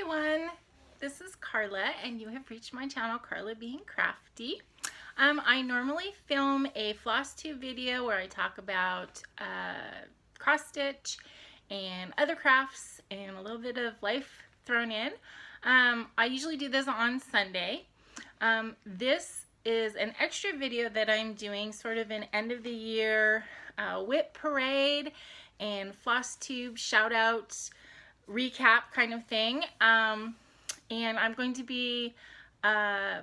everyone, this is Karla and you have reached my channel, Karla Being Crafty. I normally film a FlossTube video where I talk about cross stitch and other crafts and a little bit of life thrown in. I usually do this on Sunday. This is an extra video that I'm doing, sort of an end of the year WIP parade and FlossTube shout outs recap kind of thing, and I'm going to be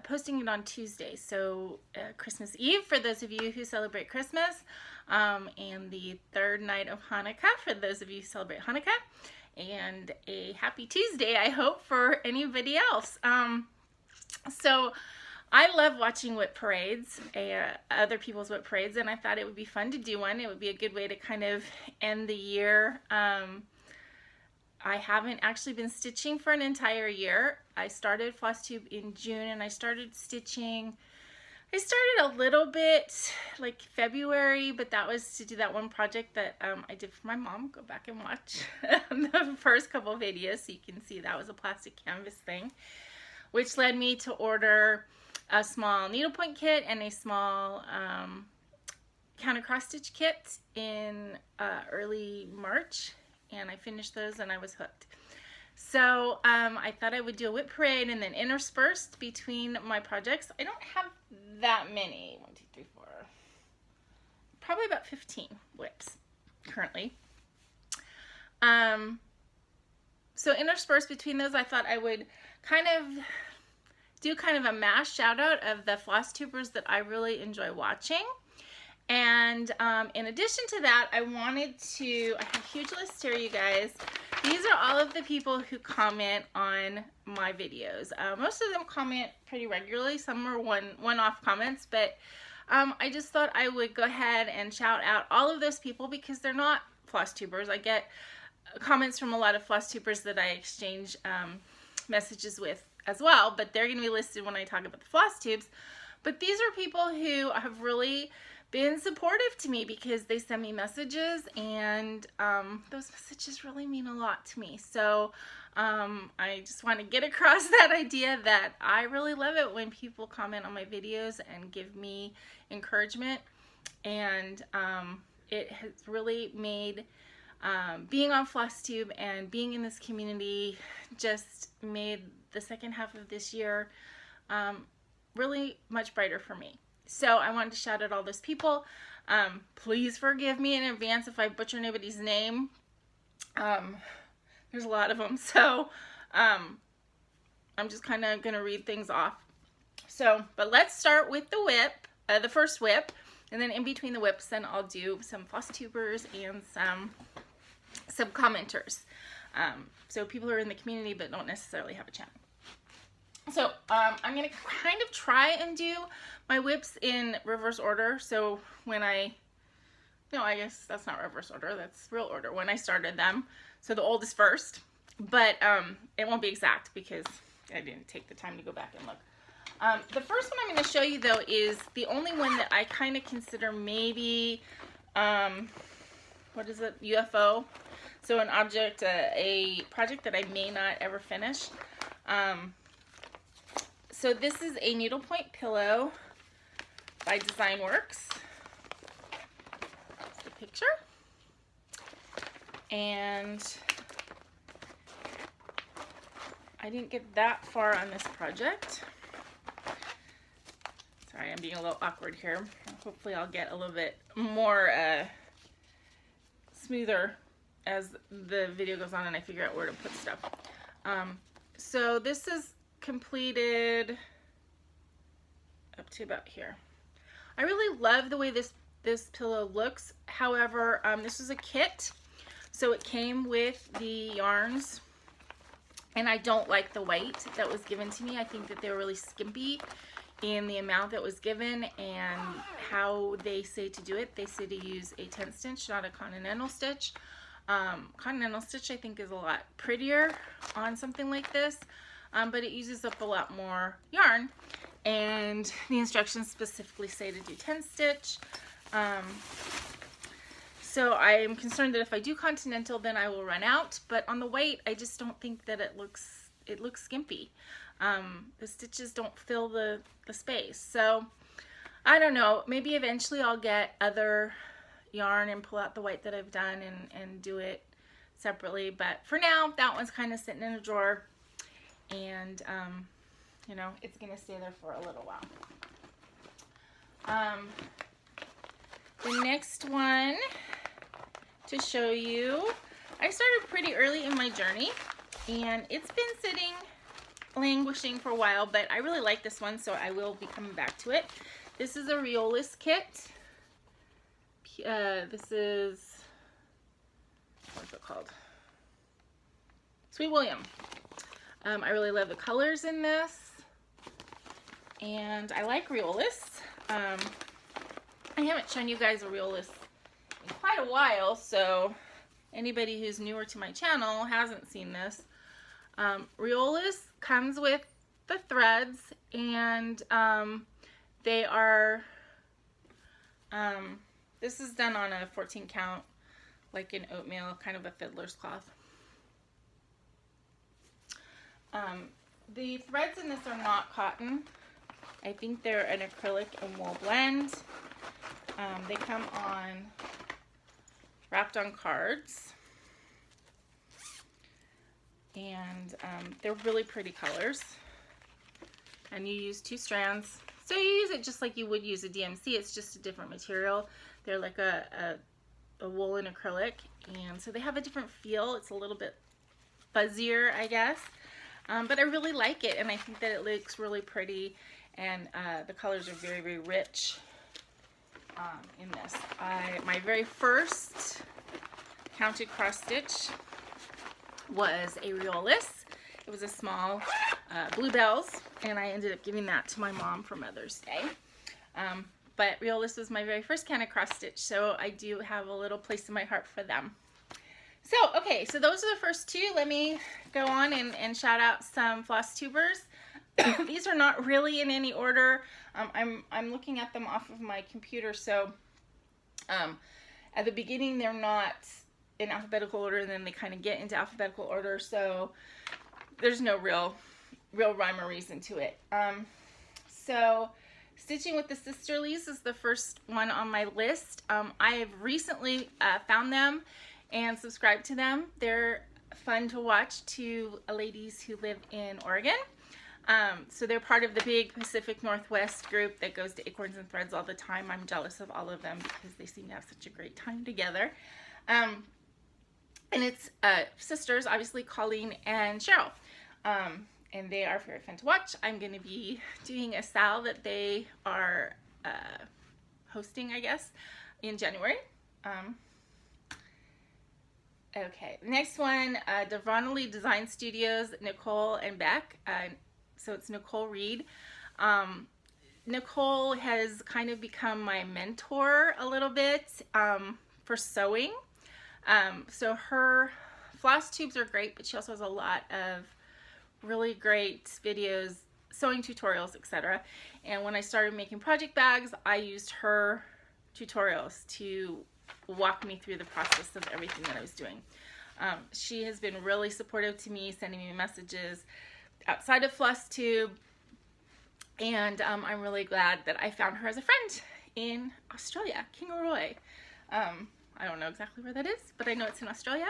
posting it on Tuesday, so Christmas Eve for those of you who celebrate Christmas, and the third night of Hanukkah for those of you who celebrate Hanukkah, and a happy Tuesday I hope for anybody else. So I love watching WIP parades, other people's WIP parades, and I thought it would be fun to do one. It would be a good way to kind of end the year. I haven't actually been stitching for an entire year. I started FlossTube in June and I started stitching. I started a little bit like February, but that was to do that one project that I did for my mom. Go back and watch the first couple videos so you can see that was a plastic canvas thing, which led me to order a small needlepoint kit and a small counter cross stitch kit in early March. And I finished those and I was hooked. So I thought I would do a WIP parade and then interspersed between my projects. I don't have that many. 1, 2, 3, 4. Probably about 15 WIPs currently. So interspersed between those, I thought I would kind of do kind of a mass shout out of the FlossTubers that I really enjoy watching. And in addition to that, I wanted to, I have a huge list here, you guys. These are all of the people who comment on my videos. Most of them comment pretty regularly. Some are one-off comments, but I just thought I would go ahead and shout out all of those people because they're not FlossTubers. I get comments from a lot of FlossTubers that I exchange messages with as well, but they're going to be listed when I talk about the FlossTubes. But these are people who have really been supportive to me because they send me messages, and those messages really mean a lot to me. So I just want to get across that idea that I really love it when people comment on my videos and give me encouragement, and it has really made being on FlossTube and being in this community just made the second half of this year really much brighter for me. So I wanted to shout out all those people. Please forgive me in advance if I butcher anybody's name. There's a lot of them, so I'm just kind of going to read things off. So, but let's start with the WIP, the first WIP, and then in between the WIPs, then I'll do some FlossTubers and some commenters. So people who are in the community but don't necessarily have a channel. So I'm going to kind of try and do my WIPs in reverse order. So when I guess that's not reverse order, that's real order when I started them. So the oldest first, but it won't be exact because I didn't take the time to go back and look. The first one I'm going to show you though is the only one that I kind of consider maybe, what is it, UFO? So an object, a project that I may not ever finish. So this is a needlepoint pillow by Threadworx. That's the picture. And I didn't get that far on this project. Sorry, I'm being a little awkward here. Hopefully I'll get a little bit more smoother as the video goes on and I figure out where to put stuff. So this is completed up to about here. I really love the way this pillow looks. However, this is a kit, so it came with the yarns, and I don't like the white that was given to me. I think that they were really skimpy in the amount that was given and how they say to do it. They say to use a 10 stitch, not a continental stitch. Continental stitch I think is a lot prettier on something like this. But it uses up a lot more yarn, and the instructions specifically say to do 10 stitch. So I am concerned that if I do continental then I will run out, but on the white I just don't think that it looks it looks skimpy. The stitches don't fill the space. So I don't know, maybe eventually I'll get other yarn and pull out the white that I've done and do it separately, but for now that one's kind of sitting in a drawer, and you know, it's gonna stay there for a little while. The next one to show you, I started pretty early in my journey and it's been sitting languishing for a while, but I really like this one, so I will be coming back to it. This is a Riolis kit. This is, what's it called? Sweet William. I really love the colors in this, and I like Riolis. I haven't shown you guys a Riolis in quite a while, so anybody who's newer to my channel hasn't seen this. Riolis comes with the threads, and they are, this is done on a 14 count, like an oatmeal, kind of a fiddler's cloth. The threads in this are not cotton. I think they're an acrylic and wool blend. They come on, wrapped on cards, and they're really pretty colors, and you use 2 strands, so you use it just like you would use a DMC. It's just a different material. They're like a wool and acrylic, and so they have a different feel. It's a little bit fuzzier, I guess, but I really like it, and I think that it looks really pretty, and the colors are very, very rich in this. My very first counted cross stitch was a Riolis. It was a small Bluebells, and I ended up giving that to my mom for Mother's Day. But Riolis was my very first counted cross stitch, so I do have a little place in my heart for them. So, okay, so those are the first 2. Let me go on and shout out some floss tubers. These are not really in any order. I'm looking at them off of my computer, so at the beginning they're not in alphabetical order, and then they kind of get into alphabetical order, so there's no real rhyme or reason to it. So Stitching with the Sisterlies is the first one on my list. I have recently found them and subscribed to them. They're fun to watch, 2 ladies who live in Oregon. So they're part of the big Pacific Northwest group that goes to Acorns and Threads all the time. I'm jealous of all of them because they seem to have such a great time together. And it's sisters, obviously, Colleen and Cheryl. And they are very fun to watch. I'm going to be doing a sale that they are hosting, I guess, in January. Okay, next one, Devronley Design Studios, Nicole and Beck. So it's Nicole Reed. Nicole has kind of become my mentor a little bit for sewing. So her floss tubes are great, but she also has a lot of really great videos, sewing tutorials, etc. And when I started making project bags, I used her tutorials to walk me through the process of everything that I was doing. She has been really supportive to me, sending me messages outside of FlossTube, and I'm really glad that I found her as a friend in Australia, Kingaroy. I don't know exactly where that is, but I know it's in Australia,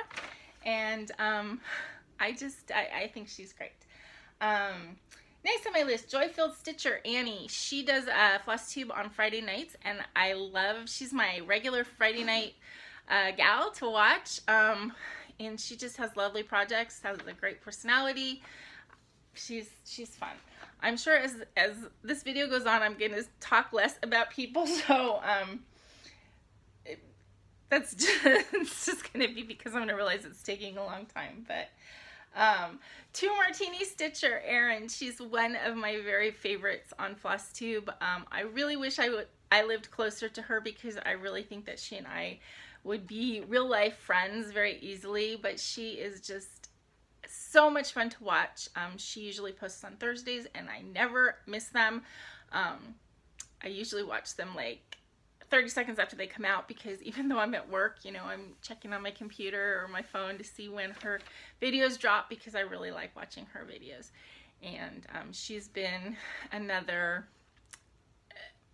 and I think she's great. Next on my list, Joy-Filled Stitcher Annie. She does FlossTube on Friday nights, and she's my regular Friday night gal to watch, and she just has lovely projects, has a great personality. She's fun. I'm sure as this video goes on, I'm going to talk less about people, so that's just going to be because I'm going to realize it's taking a long time. But Two Martini Stitcher Erin, she's one of my very favorites on FlossTube. I really wish I lived closer to her, because I really think that she and I would be real life friends very easily, but she is just so much fun to watch. She usually posts on Thursdays, and I never miss them. I usually watch them like 30 seconds after they come out, because even though I'm at work, you know, I'm checking on my computer or my phone to see when her videos drop, because I really like watching her videos. And she's been another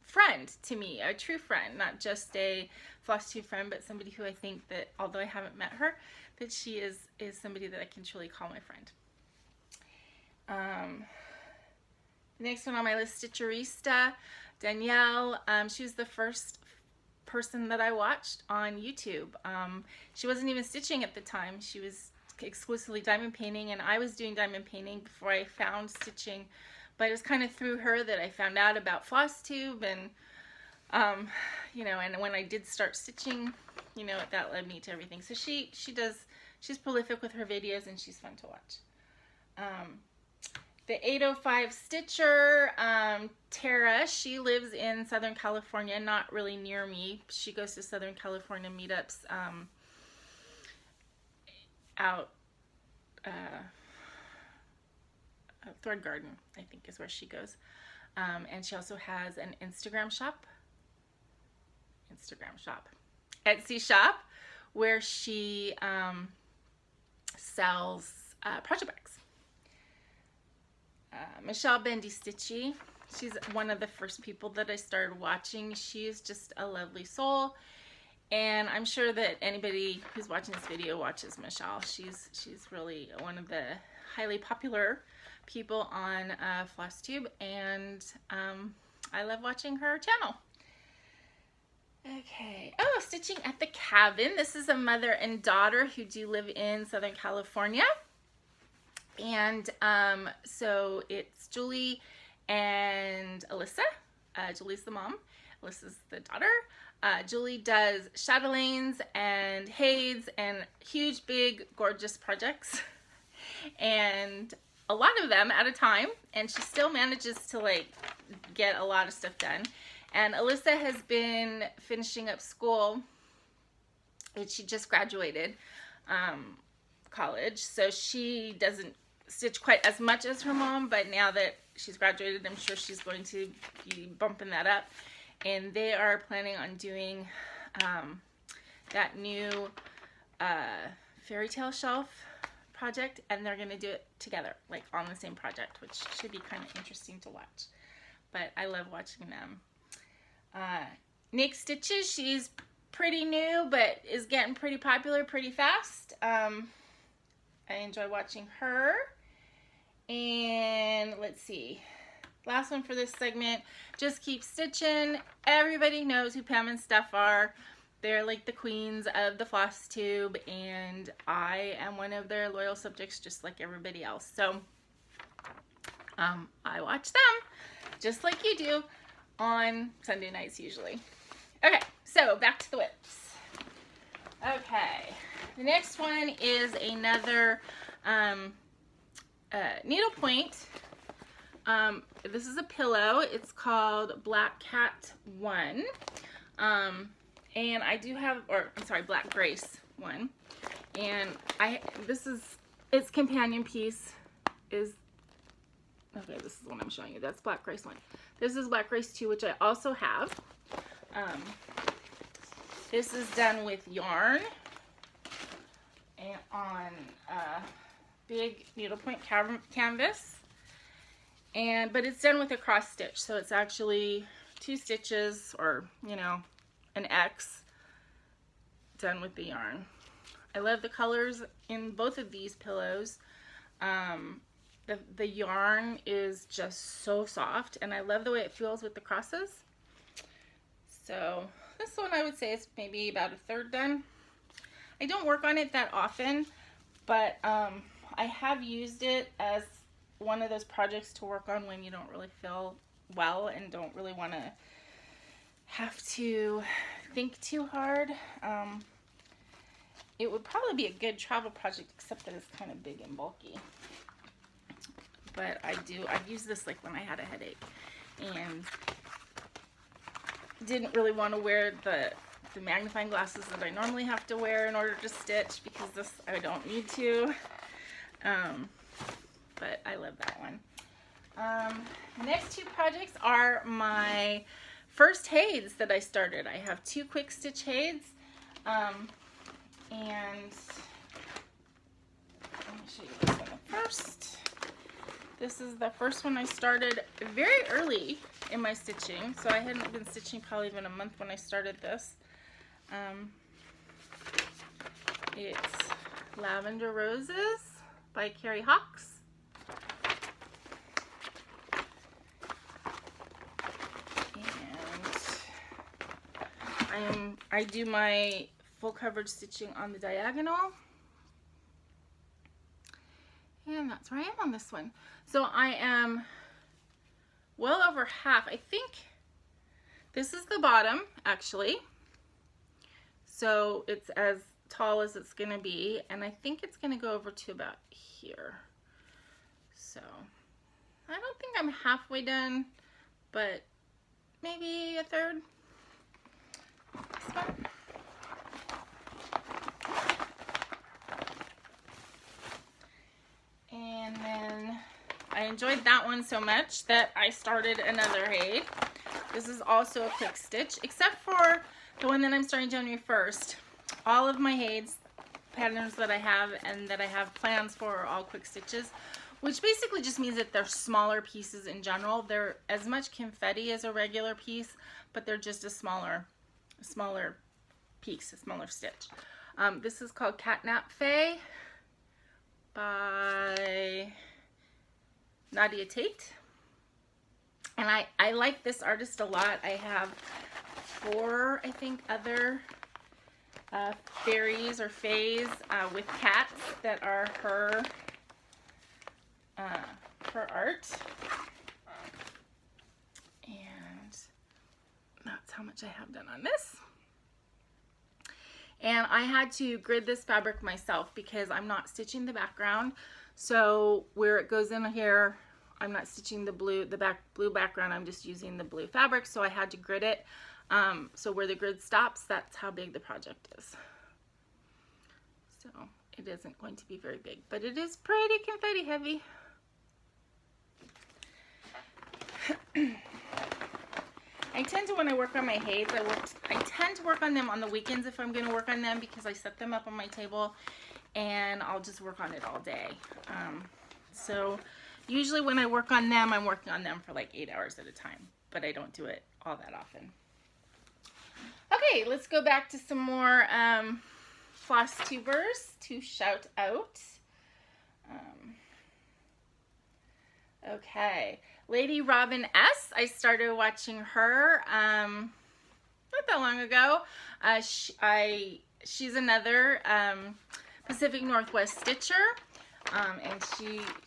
friend to me, a true friend, not just a FlossTube friend, but somebody who I think that, although I haven't met her, that she is somebody that I can truly call my friend. Next one on my list, Stitcherista, Danielle. She was the first person that I watched on YouTube. She wasn't even stitching at the time. She was exclusively diamond painting, and I was doing diamond painting before I found stitching. But it was kind of through her that I found out about FlossTube, and you know, and when I did start stitching, you know, that led me to everything. So she's prolific with her videos, and she's fun to watch. The 805 Stitcher, Tara, she lives in Southern California, not really near me. She goes to Southern California meetups out Thread Garden, I think is where she goes. And she also has an Instagram shop, Etsy shop, where she sells project bags. Michelle Bendy Stitchy, she's one of the first people that I started watching. She's just a lovely soul, and I'm sure that anybody who's watching this video watches Michelle. She's really one of the highly popular people on FlossTube, and I love watching her channel. Okay, oh, Stitching at the Cabin. This is a mother and daughter who do live in Southern California. And so it's Julie and Alyssa. Julie's the mom, Alyssa's the daughter. Julie does chatelaines and haids and huge, big, gorgeous projects, and a lot of them at a time, and she still manages to like get a lot of stuff done. And Alyssa has been finishing up school, and she just graduated college, so she doesn't stitch quite as much as her mom, but now that she's graduated, I'm sure she's going to be bumping that up. And they are planning on doing that new fairy tale shelf project, and they're going to do it together, like on the same project, which should be kind of interesting to watch. But I love watching them. Nick Stitches, she's pretty new, but is getting pretty popular pretty fast. I enjoy watching her. And let's see, last one for this segment, Just Keep Stitching. Everybody knows who Pam and Steph are. They're like the queens of the FlossTube, and I am one of their loyal subjects, just like everybody else. So I watch them just like you do on Sunday nights usually. Okay, so back to the whips. Okay, the next one is another needlepoint. This is a pillow. It's called Black Cat 1. And I do have, or I'm sorry, Black Grace 1. And this is its companion piece is, okay, this is the one I'm showing you. That's Black Grace 1. This is Black Grace 2, which I also have. This is done with yarn and on big needlepoint canvas, but it's done with a cross stitch, so it's actually 2 stitches, or you know, an X done with the yarn. I love the colors in both of these pillows. The yarn is just so soft, and I love the way it feels with the crosses. So this one I would say is maybe about 1/3 done. I don't work on it that often, but I have used it as one of those projects to work on when you don't really feel well and don't really want to have to think too hard. It would probably be a good travel project, except that it's kind of big and bulky. But I've used this like when I had a headache and didn't really want to wear the magnifying glasses that I normally have to wear in order to stitch, because this I don't need to. But I love that one. The next 2 projects are my first heids that I started. I have 2 quick stitch heids, and let me show you this one first. This is the first one I started very early in my stitching, so I hadn't been stitching probably even a month when I started this. It's Lavender Roses by Carrie Hawks. And I do my full coverage stitching on the diagonal. And that's where I am on this one. So I am well over half. I think this is the bottom, actually. So it's as tall as it's going to be. And I think it's going to go over to about here. So I don't think I'm halfway done, but maybe a third. This one. And then I enjoyed that one so much that I started another haid. This is also a quick stitch, except for the one that I'm starting January 1st. All of my haids, patterns that I have and that I have plans for are all quick stitches, which basically just means that they're smaller pieces in general. They're as much confetti as a regular piece, but they're just a smaller piece, a smaller stitch. This is called Catnap Faye by Nadia Tate, and I like this artist a lot. I have 4, I think, other fairies or fays with cats that are her art, and that's how much I have done on this. And I had to grid this fabric myself because I'm not stitching the background. So where it goes in here, I'm not stitching the blue background, I'm just using the blue fabric. So I had to grid it. So where the grid stops, that's how big the project is. So it isn't going to be very big, but it is pretty confetti heavy. I tend to, when I work on my haids, I tend to work on them on the weekends if I'm going to work on them, because I set them up on my table and I'll just work on it all day. So usually when I work on them, I'm working on them for like 8 hours at a time, but I don't do it all that often. Okay, let's go back to some more floss tubers to shout out. Okay. Lady Robin S. I started watching her not that long ago. She's another Pacific Northwest stitcher, and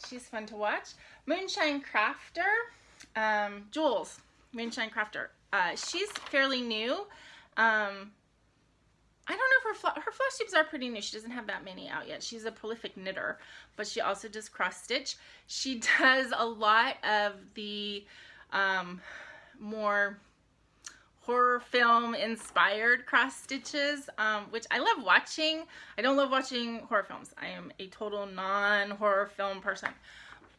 she's fun to watch. Moonshine Crafter, Jules, Moonshine Crafter. She's fairly new. I don't know if her floss tubes are pretty new. She doesn't have that many out yet. She's a prolific knitter, but she also does cross stitch. She does a lot of the more horror film inspired cross stitches, which I love watching. I don't love watching horror films. I am a total non-horror film person,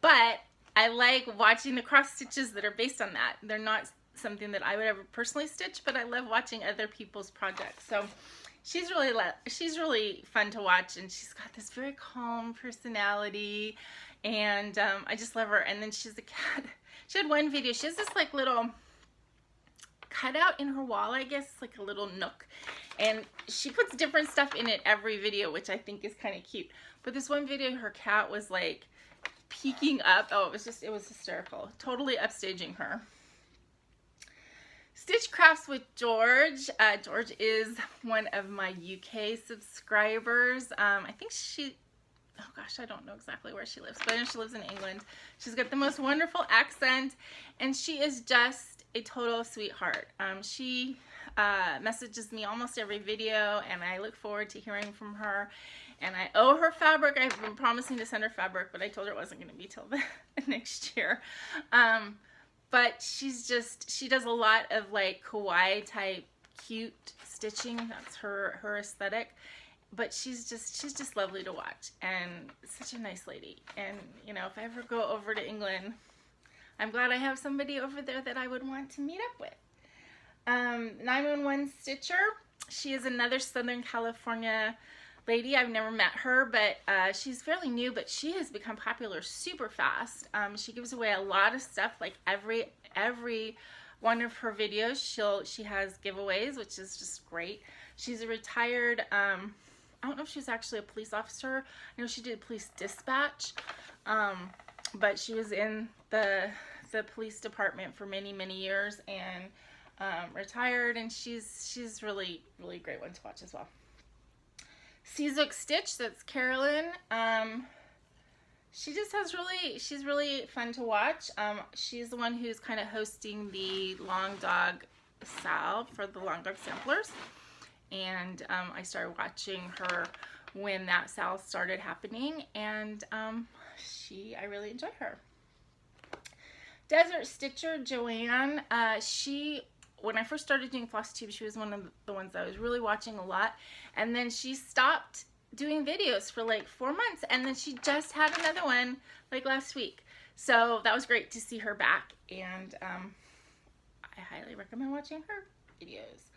but I like watching the cross stitches that are based on that. They're not something that I would ever personally stitch, but I love watching other people's projects. So she's really fun to watch, and she's got this very calm personality, and I just love her. And then she's a cat. She had one video. She has this like little cutout in her wall, I guess, like a little nook, and she puts different stuff in it every video, which I think is kind of cute. But this one video, her cat was like peeking up. Oh, it was hysterical. Totally upstaging her. Stitch Crafts with George. George is one of my UK subscribers. I think oh gosh, I don't know exactly where she lives, but I know she lives in England. She's got the most wonderful accent, and she is just a total sweetheart. She messages me almost every video, and I look forward to hearing from her. And I owe her fabric. I've been promising to send her fabric, but I told her it wasn't going to be till the next year. But she does a lot of like kawaii type cute stitching. That's her aesthetic. But she's just lovely to watch, and such a nice lady. And you know, if I ever go over to England, I'm glad I have somebody over there that I would want to meet up with. 911 Stitcher. She is another Southern California lady. I've never met her, but she's fairly new, but she has become popular super fast. She gives away a lot of stuff, like every one of her videos she has giveaways, which is just great. She's a retired, I don't know if she's actually a police officer. I know she did police dispatch, but she was in the police department for many years and retired, and she's really great one to watch as well. Seazook Stitch, that's Carolyn. She just has she's really fun to watch. She's the one who's kind of hosting the Long Dog Sal for the Long Dog Samplers, and I started watching her when that sale started happening, and I really enjoy her. Desert Stitcher Joanne, when I first started doing FlossTube, she was one of the ones I was really watching a lot, and then she stopped doing videos for like 4 months, and then she just had another one like last week. So that was great to see her back, and I highly recommend watching her videos.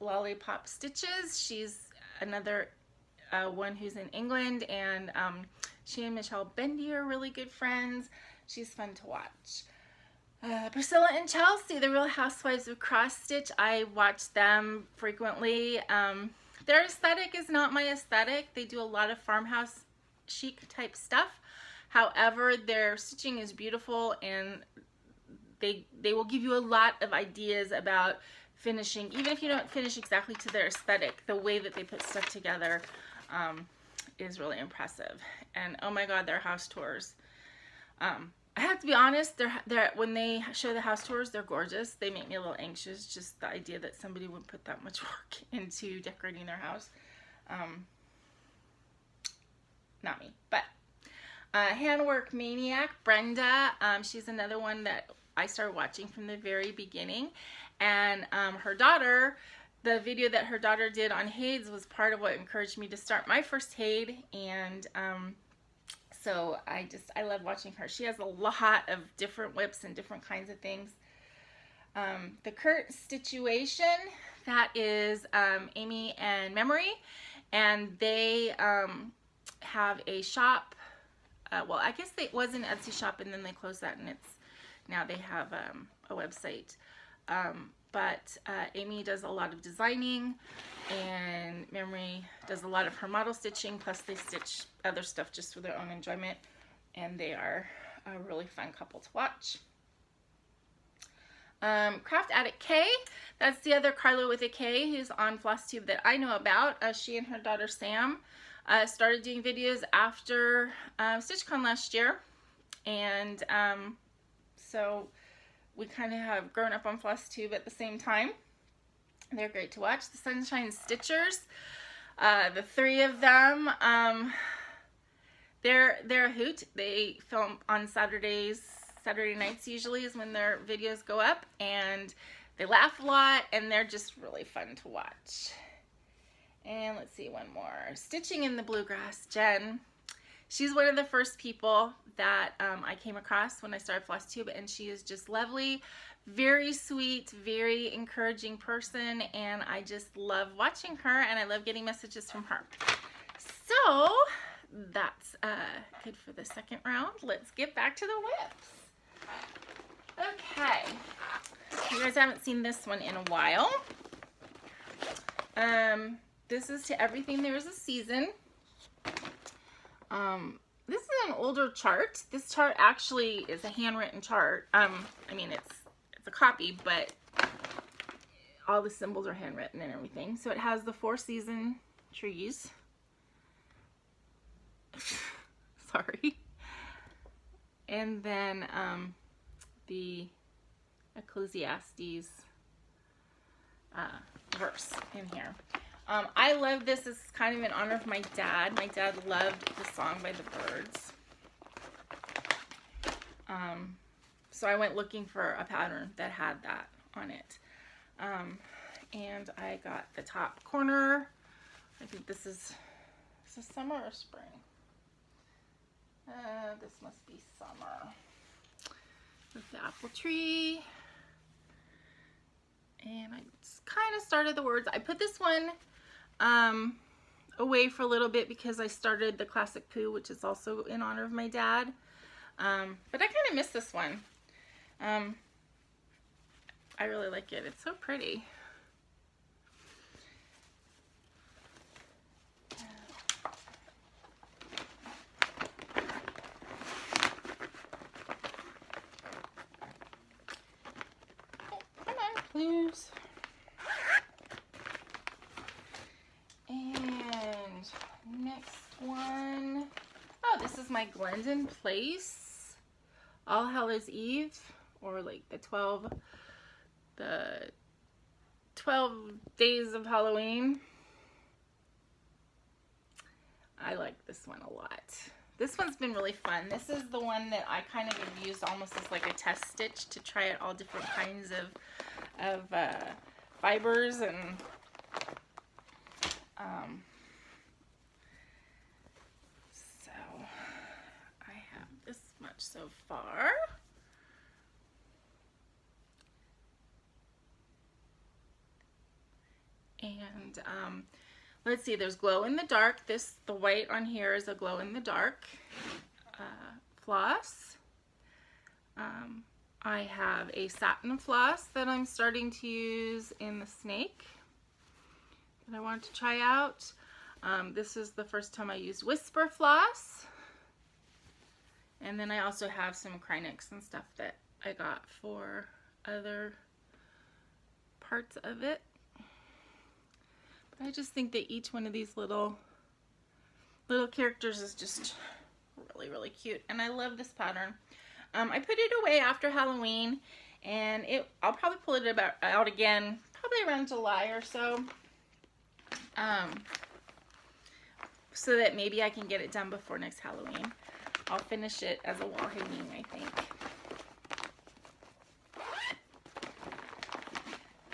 Lollipop Stitches, she's another one who's in England, and she and Michelle Bendy are really good friends. She's fun to watch. Priscilla and Chelsea, the Real Housewives of Cross Stitch. I watch them frequently. Their aesthetic is not my aesthetic. They do a lot of farmhouse chic type stuff. However, their stitching is beautiful, and they will give you a lot of ideas about finishing. Even if you don't finish exactly to their aesthetic, the way that they put stuff together is really impressive. And oh my god, their house tours. I have to be honest, when they show the house tours, they're gorgeous. They make me a little anxious, just the idea that somebody would put that much work into decorating their house. Not me, but Handwork Maniac, Brenda, she's another one that I started watching from the very beginning. And her daughter, the video that her daughter did on Hades was part of what encouraged me to start my first Hade, and so I love watching her. She has a lot of different whips and different kinds of things. The Kurt Situation, that is Amy and Memory, and they have a shop. Well, I guess it was an Etsy shop, and then they closed that, and now they have a website. But Amy does a lot of designing, and Memory does a lot of her model stitching, plus they stitch other stuff just for their own enjoyment, and they are a really fun couple to watch. Craft Addict K, that's the other Karla with a K who's on FlossTube that I know about. She and her daughter Sam started doing videos after StitchCon last year, and so we kind of have grown up on FlossTube at the same time. They're great to watch. The Sunshine Stitchers, the three of them, they're a hoot. They film on Saturday nights usually is when their videos go up, and they laugh a lot, and they're just really fun to watch. And let's see, one more. Stitching in the Bluegrass, Jen. She's one of the first people that I came across when I started FlossTube, and she is just lovely, very sweet, very encouraging person, and I just love watching her, and I love getting messages from her. So that's good for the second round. Let's get back to the whips. Okay, you guys haven't seen this one in a while. This is To Everything There Is a Season. This is an older chart. This chart actually is a handwritten chart. I mean, it's a copy, but all the symbols are handwritten and everything. So it has the 4 season trees. Sorry. And then the Ecclesiastes verse in here. I love this. It's kind of in honor of my dad. My dad loved the Song by the Birds. So I went looking for a pattern that had that on it. And I got the top corner. I think this is summer or spring? This must be summer. With the apple tree. And I kind of started the words. I put this one away for a little bit because I started the Classic Pooh, which is also in honor of my dad. But I kind of miss this one. I really like it. It's so pretty. Come on, please. And next one. Oh, this is my Glendon Place All Hallows Eve, or like the 12 days of Halloween. I like this one a lot. This one's been really fun. This is the one that I kind of have used almost as like a test stitch to try out all different kinds of fibers and so I have this much so far. And let's see, there's glow in the dark. The white on here is a glow in the dark floss. I have a satin floss that I'm starting to use in the snake that I wanted to try out. This is the first time I used Whisper floss. And then I also have some Krynex and stuff that I got for other parts of it. But I just think that each one of these little characters is just really, really cute. And I love this pattern. I put it away after Halloween, and I'll probably pull it out again probably around July or so. So that maybe I can get it done before next Halloween. I'll finish it as a wall hanging, I think.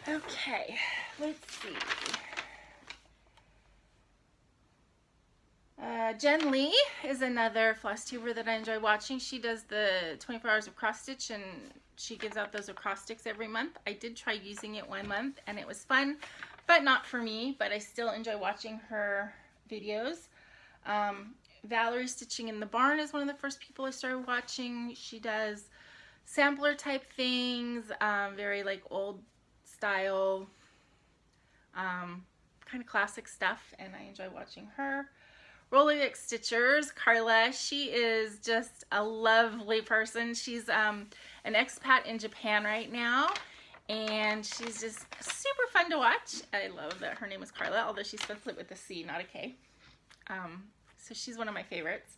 Okay, let's see. Jen Lee is another floss tuber that I enjoy watching. She does the 24 hours of cross stitch, and she gives out those acrostics every month. I did try using it one month and it was fun, but not for me, but I still enjoy watching her videos. Valerie Stitching in the Barn is one of the first people I started watching. She does sampler type things, very like old style, kind of classic stuff, and I enjoy watching her. Rollerbix Stitchers, Karla, she is just a lovely person. She's an expat in Japan right now, and she's just super fun to watch. I love that her name is Karla, although she spells it with a C, not a K. So she's one of my favorites.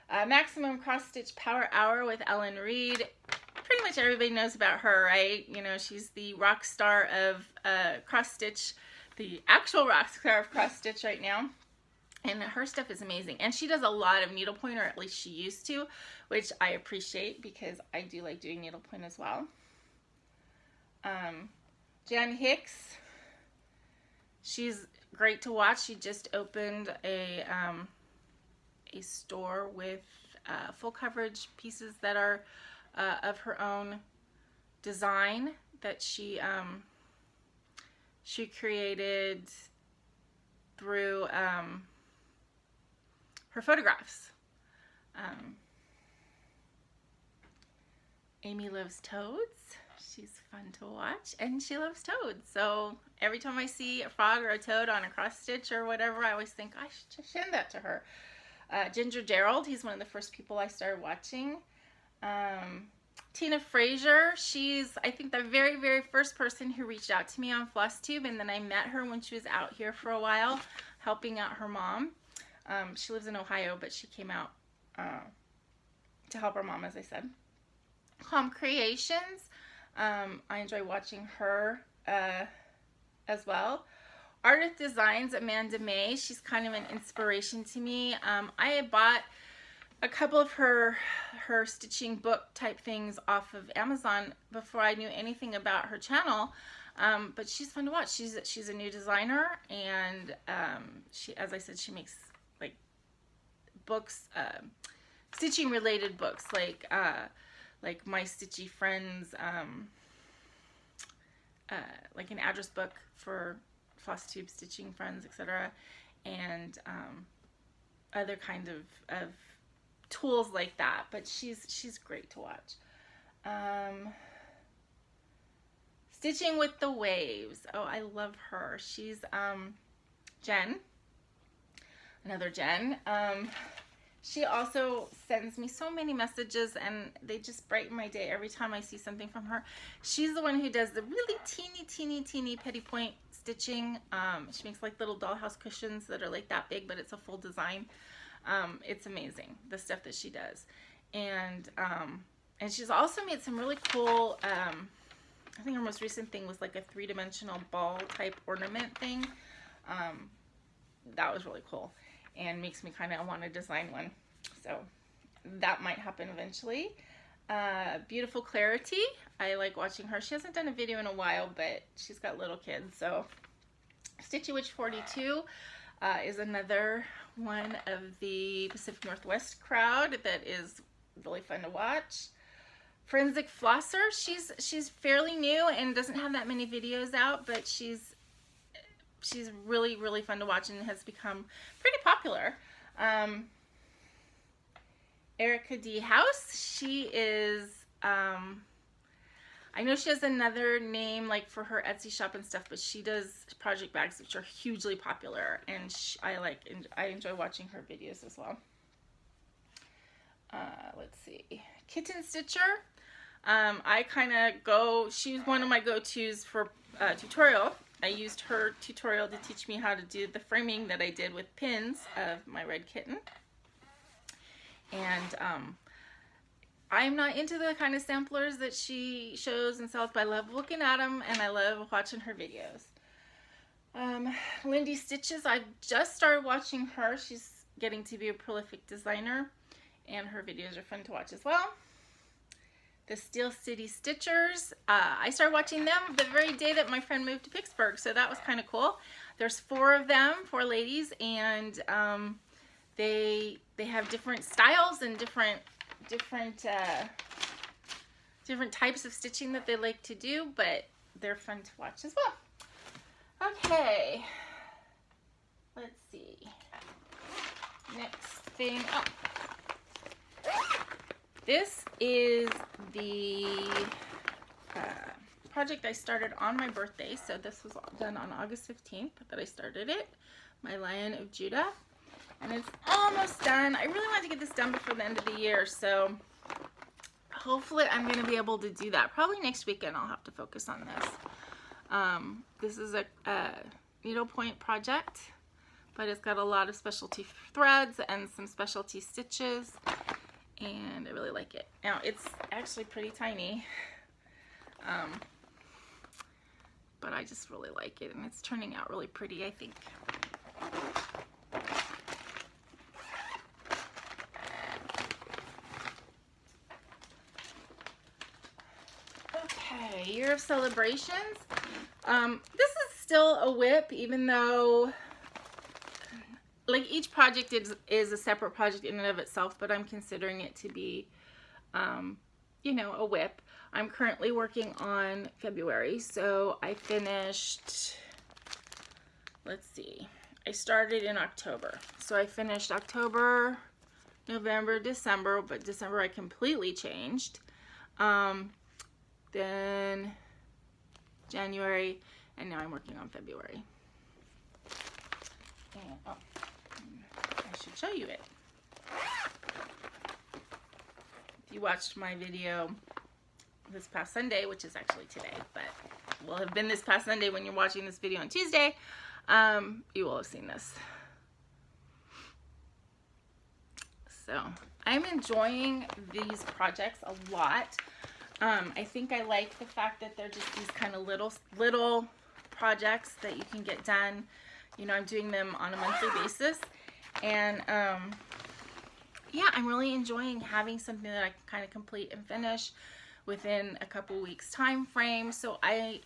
Maximum Cross Stitch Power Hour with Ellen Reed. Pretty much everybody knows about her, right? You know, she's the rock star of cross stitch, the actual rock star of cross stitch right now. And her stuff is amazing. And she does a lot of needlepoint, or at least she used to, which I appreciate because I do like doing needlepoint as well. Jan Hicks, she's great to watch. She just opened a store with full coverage pieces that are of her own design that she created through her photographs. Amy loves toads. She's fun to watch, and she loves toads. So every time I see a frog or a toad on a cross stitch or whatever, I always think I should just send that to her. Ginger Gerald, he's one of the first people I started watching. Tina Frazier, she's, I think, the very, very first person who reached out to me on FlossTube, and then I met her when she was out here for a while, helping out her mom. She lives in Ohio, but she came out to help her mom, as I said. Calm Creations, I enjoy watching her as well. Ardith Designs, Amanda May, she's kind of an inspiration to me. I had bought a couple of her stitching book type things off of Amazon before I knew anything about her channel, but she's fun to watch. She's a new designer, and she, as I said, she makes like books, stitching related books, like My Stitchy Friends like an address book for FlossTube stitching friends, etc., and other kind of tools like that. But she's great to watch. Stitching with the Waves. Oh, I love her. She's Jen, another Jen. She also sends me so many messages, and they just brighten my day every time I see something from her. She's the one who does the really teeny petty point stitching. She makes like little dollhouse cushions that are like that big, but it's a full design. It's amazing, the stuff that she does. And she's also made some really cool, I think her most recent thing was like a 3-dimensional ball type ornament thing. That was really cool and makes me kind of want to design one. So that might happen eventually. Beautiful Clarity. I like watching her. She hasn't done a video in a while, but she's got little kids. So Stitchy Witch 42 is another one of the Pacific Northwest crowd that is really fun to watch. Forensic Flosser. She's fairly new and doesn't have that many videos out, but she's really fun to watch and has become pretty popular. Erica D. House. She is, I know she has another name like for her Etsy shop and stuff, but she does project bags which are hugely popular, and I enjoy watching her videos as well. Let's see. Kitten Stitcher. I kind of go, she's one of my go-tos for tutorial. I used her tutorial to teach me how to do the framing that I did with pins of my red kitten. And I'm not into the kind of samplers that she shows and sells, but I love looking at them and I love watching her videos. Lindy Stitches, I've just started watching her. She's getting to be a prolific designer and her videos are fun to watch as well. The Steel City Stitchers, I started watching them the very day that my friend moved to Pittsburgh, so that was kind of cool. There's 4 of them, 4 ladies, and they have different styles and different types of stitching that they like to do, but they're fun to watch as well. Okay, let's see. Next thing. Oh. This is the project I started on my birthday, so this was done on August 15th that I started it, my Lion of Judah, and it's almost done. I really wanted to get this done before the end of the year, so hopefully I'm going to be able to do that. Probably next weekend I'll have to focus on this. This is a needlepoint project, but it's got a lot of specialty threads and some specialty stitches. And I really like it. Now, it's actually pretty tiny, but I just really like it, and it's turning out really pretty, I think. Okay, Year of Celebrations. This is still a WIP, even though like each project is a separate project in and of itself, but I'm considering it to be, you know, a WIP. I'm currently working on February, so I finished, let's see, I started in October. So I finished October, November, December, but December I completely changed. Then January, and now I'm working on February. And, oh. I should show you it. If you watched my video this past Sunday, which is actually today, but will have been this past Sunday when you're watching this video on Tuesday, you will have seen this. So I'm enjoying these projects a lot. I think I like the fact that they're just these kind of little projects that you can get done. You know, I'm doing them on a monthly basis. And yeah, I'm really enjoying having something that I can kind of complete and finish within a couple weeks time frame. So I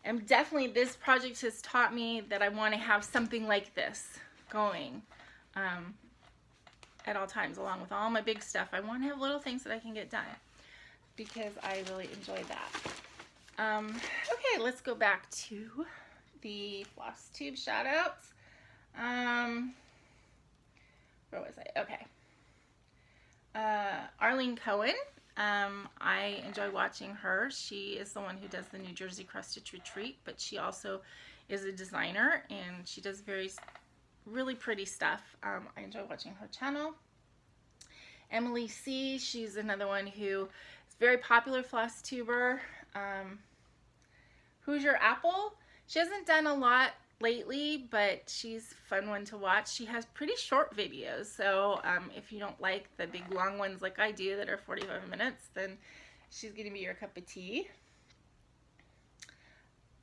am definitely, this project has taught me that I want to have something like this going at all times, along with all my big stuff. I want to have little things that I can get done because I really enjoy that. Okay, let's go back to the FlossTube shoutouts. Where was I? Okay. Arlene Cohen. I enjoy watching her. She is the one who does the New Jersey Cross Stitch Retreat, but she also is a designer and she does really pretty stuff. I enjoy watching her channel. Emily C. She's another one who is very popular floss tuber. Who's Your Apple? She hasn't done a lot lately, but she's a fun one to watch. She has pretty short videos, so if you don't like the big long ones like I do that are 45 minutes, then she's gonna be your cup of tea.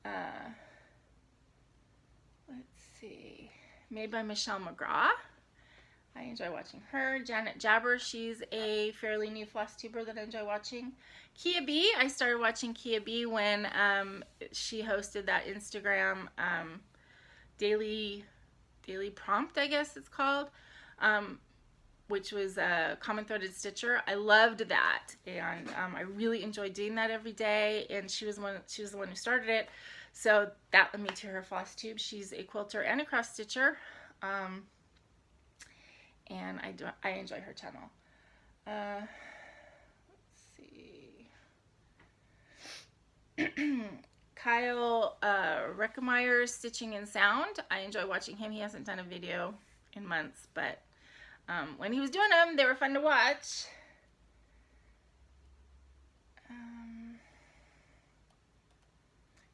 Let's see. Made by Michelle McGraw. I enjoy watching her. Janet Jabber, she's a fairly new floss tuber that I enjoy watching. Kia B, I started watching Kia B when she hosted that Instagram daily prompt, I guess it's called, which was a common threaded stitcher. I loved that, and I really enjoyed doing that every day. And she was the one who started it, so that led me to her floss tube. She's a quilter and a cross stitcher. And I enjoy her channel. Let's see. Kyle Reckemeyer's Stitching and Sound. I enjoy watching him. He hasn't done a video in months, but when he was doing them, they were fun to watch.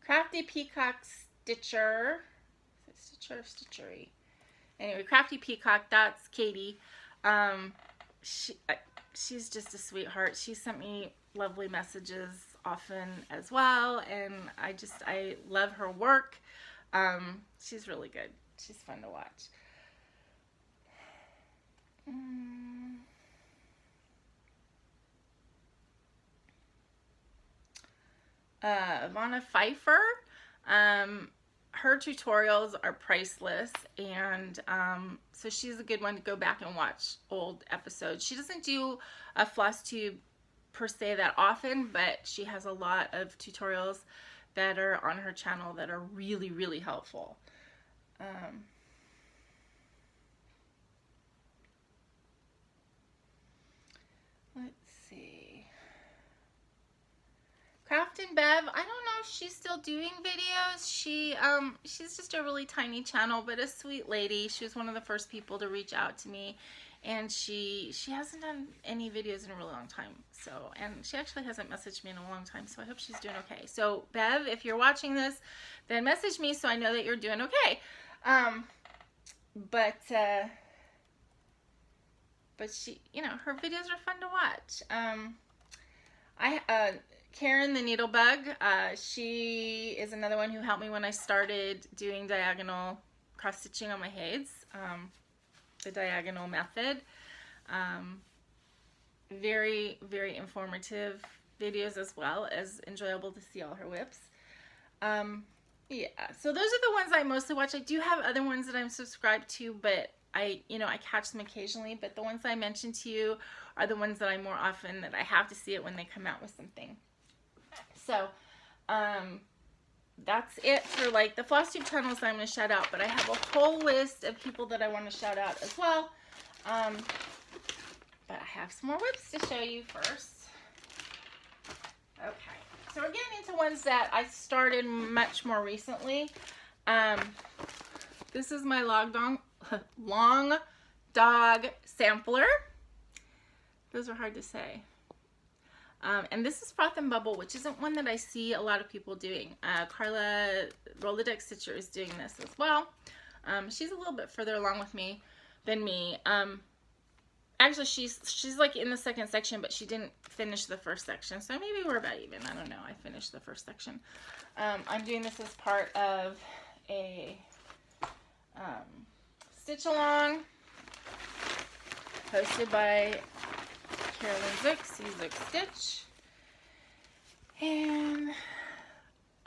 Crafty Peacock Stitcher. Is it Stitcher or Stitchery? Anyway, Crafty Peacock, that's Katie. She's just a sweetheart. She sent me lovely messages often as well, and I love her work. She's really good. She's fun to watch. Ivana Pfeiffer. Her tutorials are priceless, and so she's a good one to go back and watch old episodes. She doesn't do a floss tube per se that often, but she has a lot of tutorials that are on her channel that are really, really helpful. Let's see. Craft and Bev, I don't know if she's still doing videos. She's just a really tiny channel, but a sweet lady. She was one of the first people to reach out to me, and she hasn't done any videos in a really long time. So, and she actually hasn't messaged me in a long time, so I hope she's doing okay. So, Bev, if you're watching this, then message me so I know that you're doing okay. But she, you know, her videos are fun to watch. Karen the Needlebug, she is another one who helped me when I started doing diagonal cross stitching on my heids, the diagonal method. Very, very informative videos, as well as enjoyable to see all her whips. Yeah, so those are the ones I mostly watch. I do have other ones that I'm subscribed to, but I catch them occasionally, but the ones I mentioned to you are the ones that I more often, that I have to see it when they come out with something. So, that's it for like the FlossTube channels that I'm going to shout out, but I have a whole list of people that I want to shout out as well. But I have some more whips to show you first. Okay, so we're getting into ones that I started much more recently. This is my long dog sampler. Those are hard to say. And this is Froth and Bubble, which isn't one that I see a lot of people doing. Karla, Rolodex Stitcher, is doing this as well. She's a little bit further along with me than me. Actually, she's like in the second section, but she didn't finish the first section. So maybe we're about even. I don't know. I finished the first section. I'm doing this as part of a stitch along hosted by Carolyn Zook, Zook Stitch, and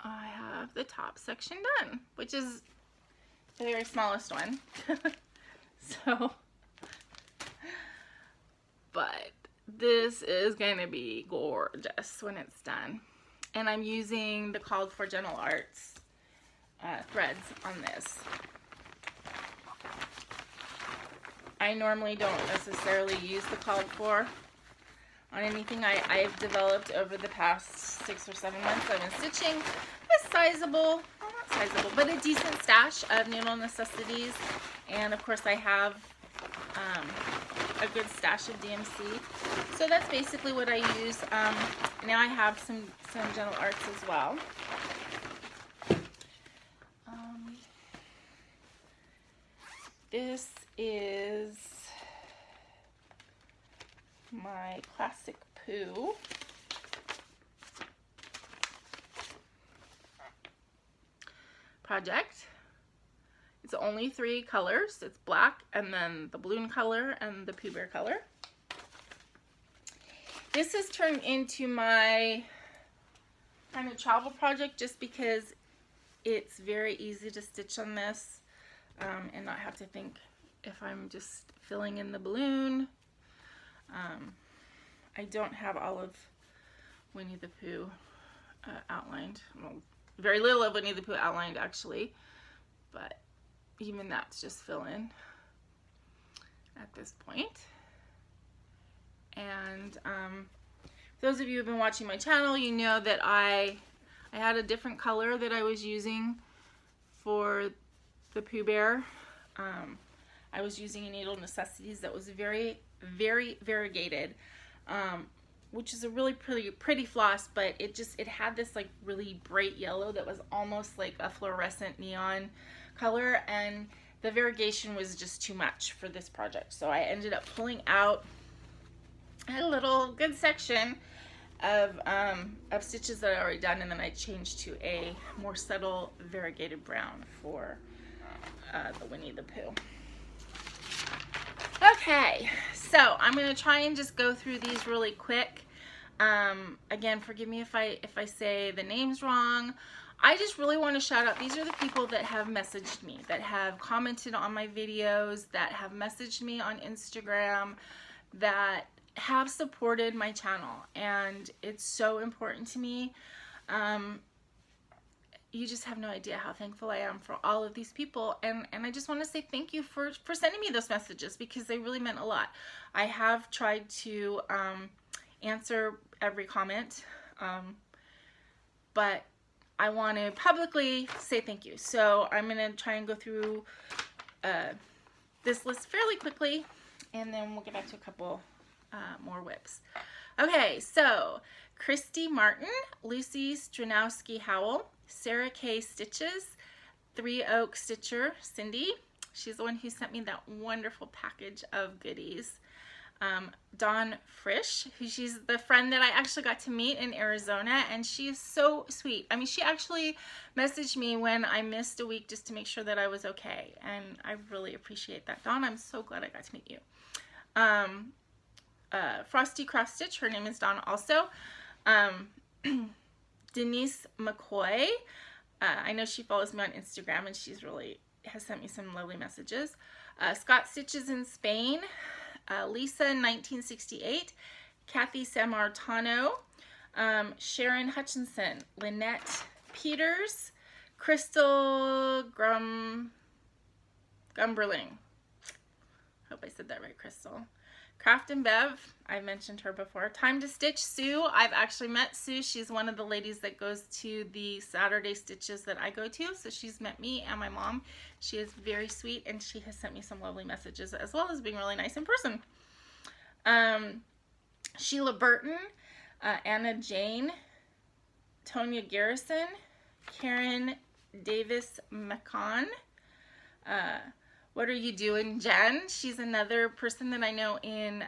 I have the top section done, which is the very smallest one. So, but this is gonna be gorgeous when it's done. and I'm using the Called for Gentle Arts threads on this. I normally don't necessarily use the Called for on anything I've developed over the past 6 or 7 months. I've been stitching a sizable, well, not sizable, but a decent stash of Needle Necessities, and of course I have a good stash of DMC. So that's basically what I use. Now I have some Gentle Arts as well. This is my Classic Poo. Project. It's only 3 colors. It's black, and then the balloon color, and the Pooh Bear color. This has turned into my kind of travel project just because it's very easy to stitch on this and not have to think if I'm just filling in the balloon. I don't have all of Winnie the Pooh outlined. Well, very little of Winnie the Pooh outlined actually, but even that's just fill in at this point. And those of you who have been watching my channel, you know that I had a different color that I was using for the Pooh Bear. I was using a Needle Necessities that was very, very variegated, which is a really pretty floss, but it had this like really bright yellow that was almost like a fluorescent neon color, and the variegation was just too much for this project. So I ended up pulling out a little good section of stitches that I already done, and then I changed to a more subtle variegated brown for the Winnie the Pooh. Okay, so I'm going to try and just go through these really quick. Again, forgive me if I say the names wrong. I just really want to shout out, these are the people that have messaged me, that have commented on my videos, that have messaged me on Instagram, that have supported my channel, and it's so important to me. You just have no idea how thankful I am for all of these people, and I just want to say thank you for sending me those messages, because they really meant a lot. I have tried to answer every comment, but I want to publicly say thank you. So I'm going to try and go through this list fairly quickly, and then we'll get back to a couple more whips. Okay, so Christy Martin, Lucy Stranowski Howell, Sarah K. Stitches, 3 Oak Stitcher, Cindy. She's the one who sent me that wonderful package of goodies. Dawn Frisch, she's the friend that I actually got to meet in Arizona, and she is so sweet. I mean, she actually messaged me when I missed a week just to make sure that I was okay, and I really appreciate that. Dawn, I'm so glad I got to meet you. Frosty Cross Stitch, her name is Dawn also. Denise McCoy, I know she follows me on Instagram, and she's really has sent me some lovely messages. Scott Stitches in Spain, Lisa 1968, Kathy Samartano, Sharon Hutchinson, Lynette Peters, Crystal Gumberling. Hope I said that right, Crystal. Craft and Bev, I mentioned her before. Time to Stitch, Sue. I've actually met Sue. She's one of the ladies that goes to the Saturday stitches that I go to. So she's met me and my mom. She is very sweet, and she has sent me some lovely messages, as well as being really nice in person. Sheila Burton, Anna Jane, Tonya Garrison, Karen Davis McCon, What Are You Doing, Jen? She's another person that I know in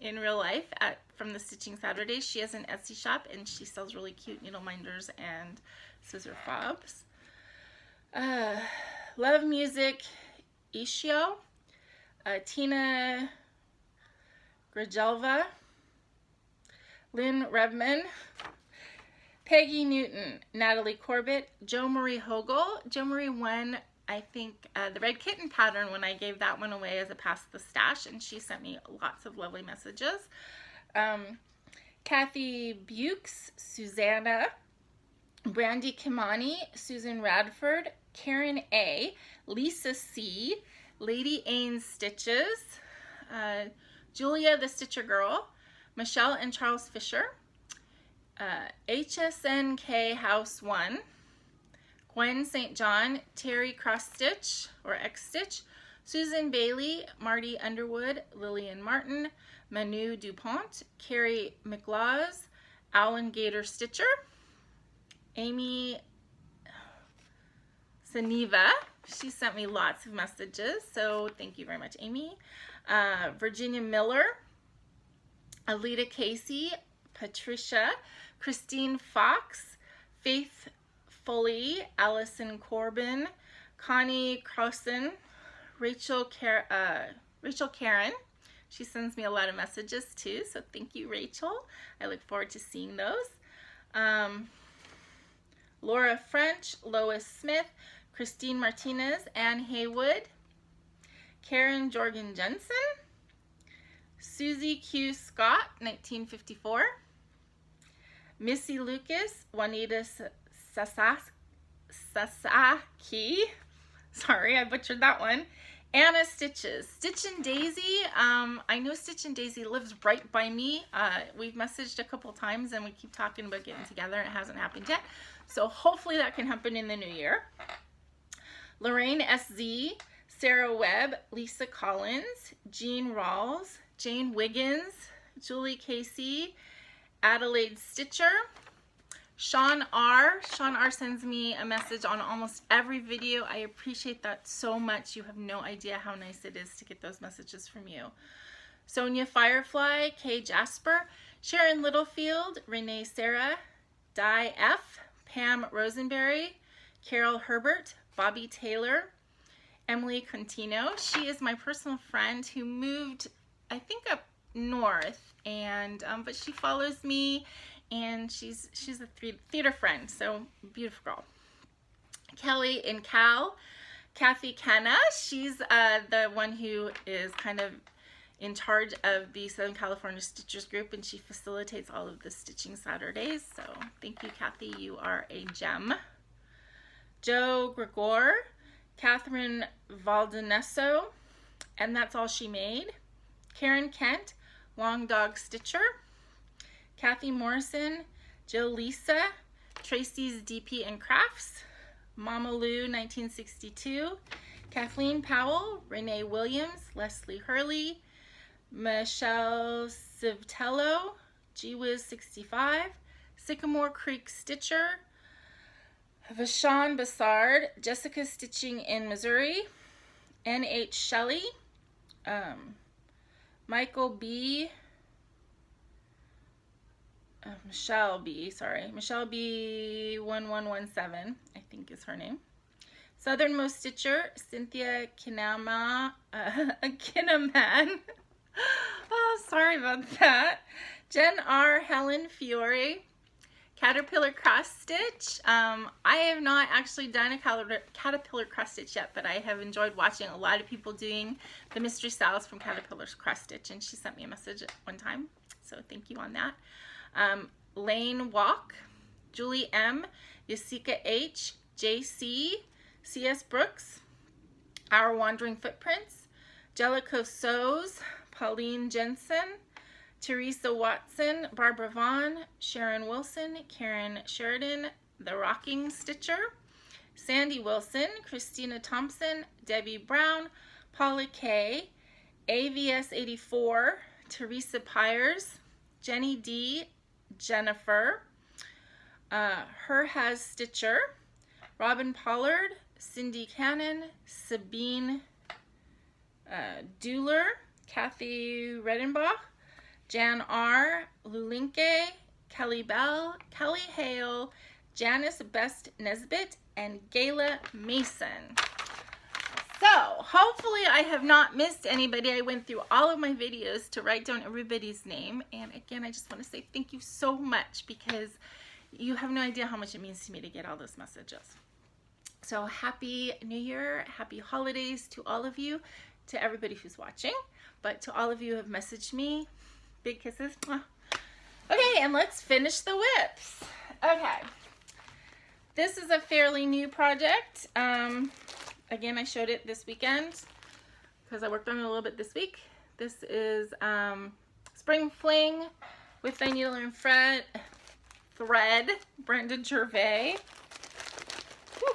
real life from the Stitching Saturdays. She has an Etsy shop, and she sells really cute needle minders and scissor fobs. Love Music Ishio, Tina Grajelva, Lynn Rebman, Peggy Newton, Natalie Corbett, Jo Marie Hogel. Jo Marie won, I think, the Red Kitten pattern when I gave that one away as a Pass the Stash, and she sent me lots of lovely messages. Kathy Bukes, Susanna, Brandy Kimani, Susan Radford, Karen A, Lisa C, Lady Ains Stitches, Julia the Stitcher Girl, Michelle and Charles Fisher, HSNK House 1, Gwen St. John, Terry Cross Stitch or X Stitch, Susan Bailey, Marty Underwood, Lillian Martin, Manu DuPont, Carrie McLaws, Alan Gator Stitcher, Amy Saniva. She sent me lots of messages, so thank you very much, Amy. Virginia Miller, Alita Casey, Patricia, Christine Fox, Faith Foley, Allison Corbin, Connie Crossan, Rachel Karen. She sends me a lot of messages too, so thank you, Rachel. I look forward to seeing those. Laura French, Lois Smith, Christine Martinez, Ann Haywood, Karen Jorgen Jensen, Susie Q. Scott, 1954, Missy Lucas, Juanita Sasaki, sorry, I butchered that one, Anna Stitches, Stitch and Daisy. I know Stitch and Daisy lives right by me. We've messaged a couple times and we keep talking about getting together. It hasn't happened yet, so hopefully that can happen in the new year. Lorraine SZ, Sarah Webb, Lisa Collins, Jean Rawls, Jane Wiggins, Julie Casey, Adelaide Stitcher, Sean R. Sean R sends me a message on almost every video. I appreciate that so much. You have no idea how nice it is to get those messages from you. Sonia Firefly, Kay Jasper, Sharon Littlefield, Renee Sarah, Di F, Pam Rosenberry, Carol Herbert, Bobby Taylor, Emily Contino. She is my personal friend who moved, I think, up north, and but she follows me, and she's a theater friend, so beautiful girl. Kelly and Cal, Kathy Canna, she's the one who is kind of in charge of the Southern California Stitchers group, and she facilitates all of the stitching Saturdays, so thank you, Kathy, you are a gem. Joe Gregor, Catherine Valdenesso, and that's all she made. Karen Kent, Long Dog Stitcher, Kathy Morrison, Jill Lisa, Tracy's DP and Crafts, Mama Lou 1962, Kathleen Powell, Renee Williams, Leslie Hurley, Michelle Civtello, GWiz 65, Sycamore Creek Stitcher, Vashon Bassard, Jessica Stitching in Missouri, NH Shelley, Michael B, Michelle B 1117, I think is her name. Southernmost Stitcher, Cynthia Kinnaman. Oh, sorry about that. Jen R, Helen Fiore, Caterpillar Cross Stitch. I have not actually done a Caterpillar Cross Stitch yet, but I have enjoyed watching a lot of people doing the mystery styles from Caterpillar's Cross Stitch, and she sent me a message at one time, so thank you on that. Lane Walk, Julie M, Yasika H, JC, CS Brooks, Our Wandering Footprints, Jellicoe Sews, Pauline Jensen, Teresa Watson, Barbara Vaughn, Sharon Wilson, Karen Sheridan, The Rocking Stitcher, Sandy Wilson, Christina Thompson, Debbie Brown, Paula K, AVS 84, Teresa Pyers, Jenny D, Jennifer, Her Has Stitcher, Robin Pollard, Cindy Cannon, Sabine Dueller, Kathy Redenbach, Jan R, Lulinke, Kelly Bell, Kelly Hale, Janice Best Nesbitt, and Gayla Mason. So hopefully I have not missed anybody. I went through all of my videos to write down everybody's name, and again, I just want to say thank you so much, because you have no idea how much it means to me to get all those messages. So happy New Year, happy holidays to all of you, to everybody who's watching, but to all of you who have messaged me, big kisses. Okay, and let's finish the whips. Okay, this is a fairly new project. Again, I showed it this weekend because I worked on it a little bit this week. This is Spring Fling with Fine Needle and Thread, Brenda Gervais. Whew.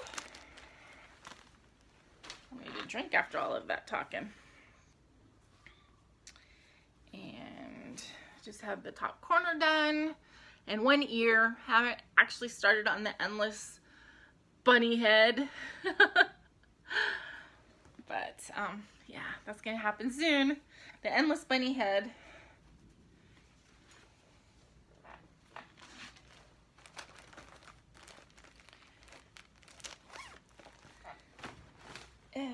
I need a drink after all of that talking. And just have the top corner done and one ear. Haven't actually started on the endless bunny head. But yeah, that's gonna happen soon. The endless bunny head. Okay.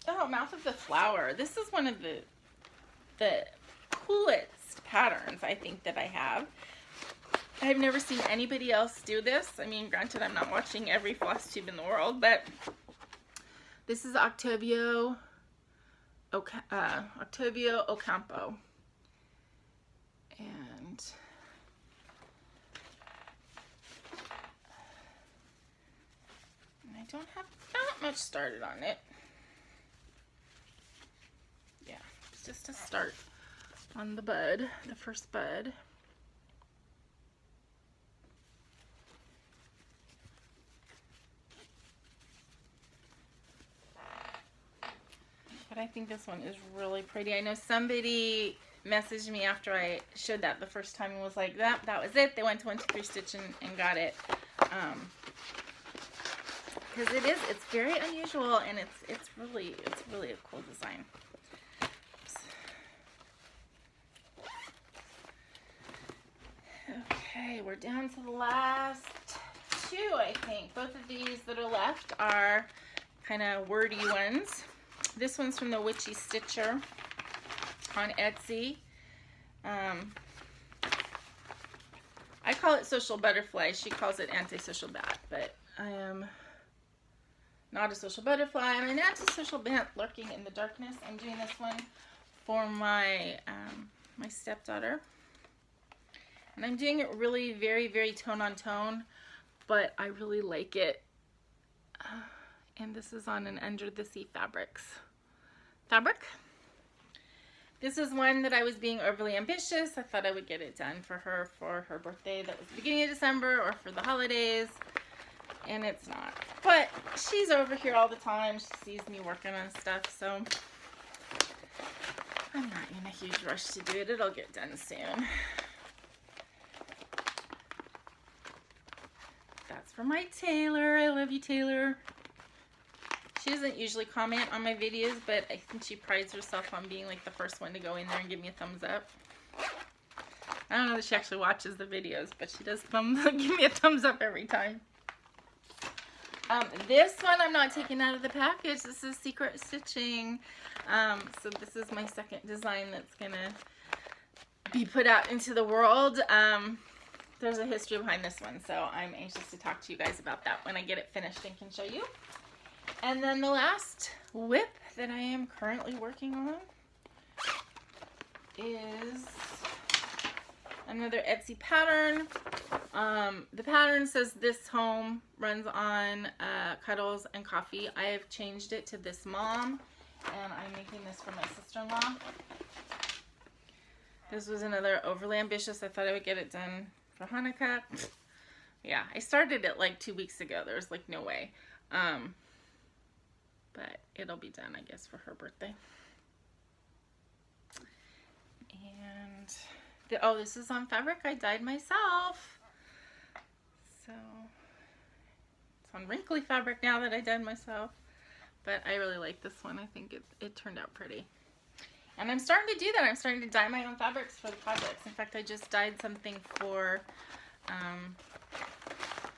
Oh, Mouth of the Flower. This is one of the coolest patterns I think that I have. I've never seen anybody else do this. I mean, granted, I'm not watching every FlossTube in the world, but this is Octavio Ocampo. And I don't have that much started on it. Yeah, it's just a start on the bud, the first bud. But I think this one is really pretty. I know somebody messaged me after I showed that the first time and was like, that was it. They went to 1, 2, 3 Stitch and got it. Because it's very unusual, and it's really a cool design. Oops. Okay, we're down to the last two, I think. Both of these that are left are kind of wordy ones. This one's from the Witchy Stitcher on Etsy. I call it Social Butterfly. She calls it Antisocial Bat, but I am not a social butterfly. I'm an antisocial bat lurking in the darkness. I'm doing this one for my my stepdaughter, and I'm doing it really very tone on tone, but I really like it. And this is on an Under the Sea fabric. This is one that I was being overly ambitious. I thought I would get it done for her birthday. That was the beginning of December, or for the holidays, and it's not. But she's over here all the time. She sees me working on stuff, so I'm not in a huge rush to do it. It'll get done soon. That's for my Taylor. I love you, Taylor. She doesn't usually comment on my videos, but I think she prides herself on being like the first one to go in there and give me a thumbs up. I don't know that she actually watches the videos, but she does give me a thumbs up every time. This one I'm not taking out of the package. This is Secret Stitching. So this is my second design that's gonna be put out into the world. There's a history behind this one, so I'm anxious to talk to you guys about that when I get it finished and can show you. And then the last whip that I am currently working on is another Etsy pattern. The pattern says this home runs on Cuddles and Caffeine. I have changed it to this mom, and I'm making this for my sister-in-law. This was another overly ambitious. I thought I would get it done for Hanukkah. Yeah, I started it like 2 weeks ago. There's like no way. But it'll be done, I guess, for her birthday. And this is on fabric I dyed myself. So it's on wrinkly fabric now that I dyed myself. But I really like this one. I think it turned out pretty. And I'm starting to do that. I'm starting to dye my own fabrics for the projects. In fact, I just dyed something for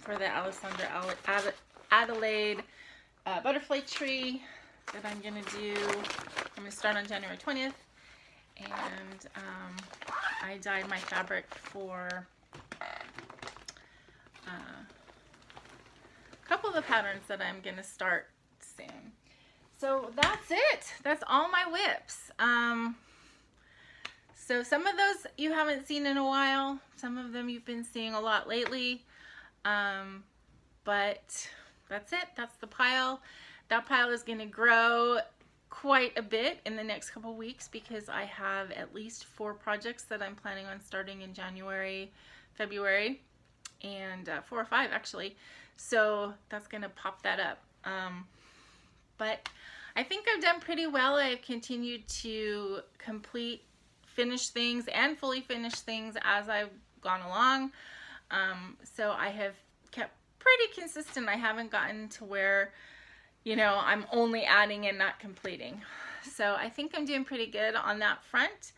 the Alessandra Adelaide butterfly tree that I'm going to do. I'm going to start on January 20th. And I dyed my fabric for a couple of the patterns that I'm going to start soon. So that's it. That's all my whips. So some of those you haven't seen in a while. Some of them you've been seeing a lot lately. But that's it. That's the pile. That pile is going to grow quite a bit in the next couple weeks because I have at least 4 projects that I'm planning on starting in January, February, and 4 or 5 actually. So that's going to pop that up. But I think I've done pretty well. I've continued to finish things and fully finish things as I've gone along. So I have kept pretty consistent. I haven't gotten to where, you know, I'm only adding and not completing. So I think I'm doing pretty good on that front.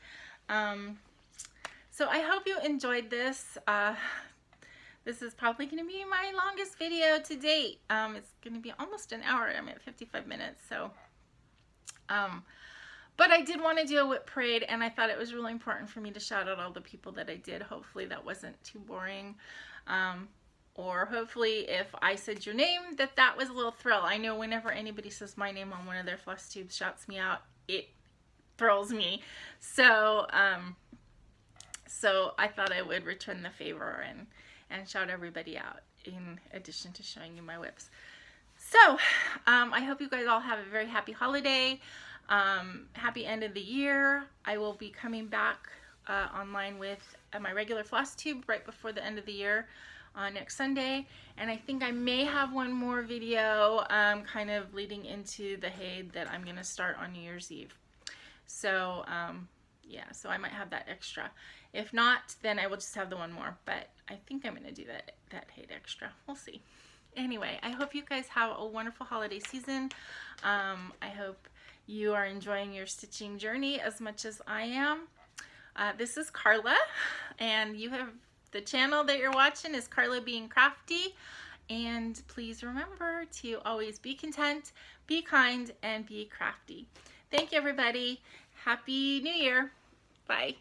So I hope you enjoyed this. This is probably going to be my longest video to date. It's going to be almost an hour. I'm at 55 minutes. So, but I did want to do a WIP parade, and I thought it was really important for me to shout out all the people that I did. Hopefully that wasn't too boring. Or hopefully if I said your name, that was a little thrill. I know whenever anybody says my name on one of their FlossTubes, shouts me out, it thrills me. So, so I thought I would return the favor and shout everybody out in addition to showing you my WIPs. So, I hope you guys all have a very happy holiday, happy end of the year. I will be coming back online with my regular FlossTube right before the end of the year next Sunday, and I think I may have one more video kind of leading into the Haid that I'm going to start on New Year's Eve. So, yeah, so I might have that extra. If not, then I will just have the one more, but I think I'm going to do that Haid extra. We'll see. Anyway, I hope you guys have a wonderful holiday season. I hope you are enjoying your stitching journey as much as I am. This is Karla, and you have the channel that you're watching is KarlaBeingCrafty, and please remember to always be content, be kind, and be crafty. Thank you, everybody. Happy New Year. Bye.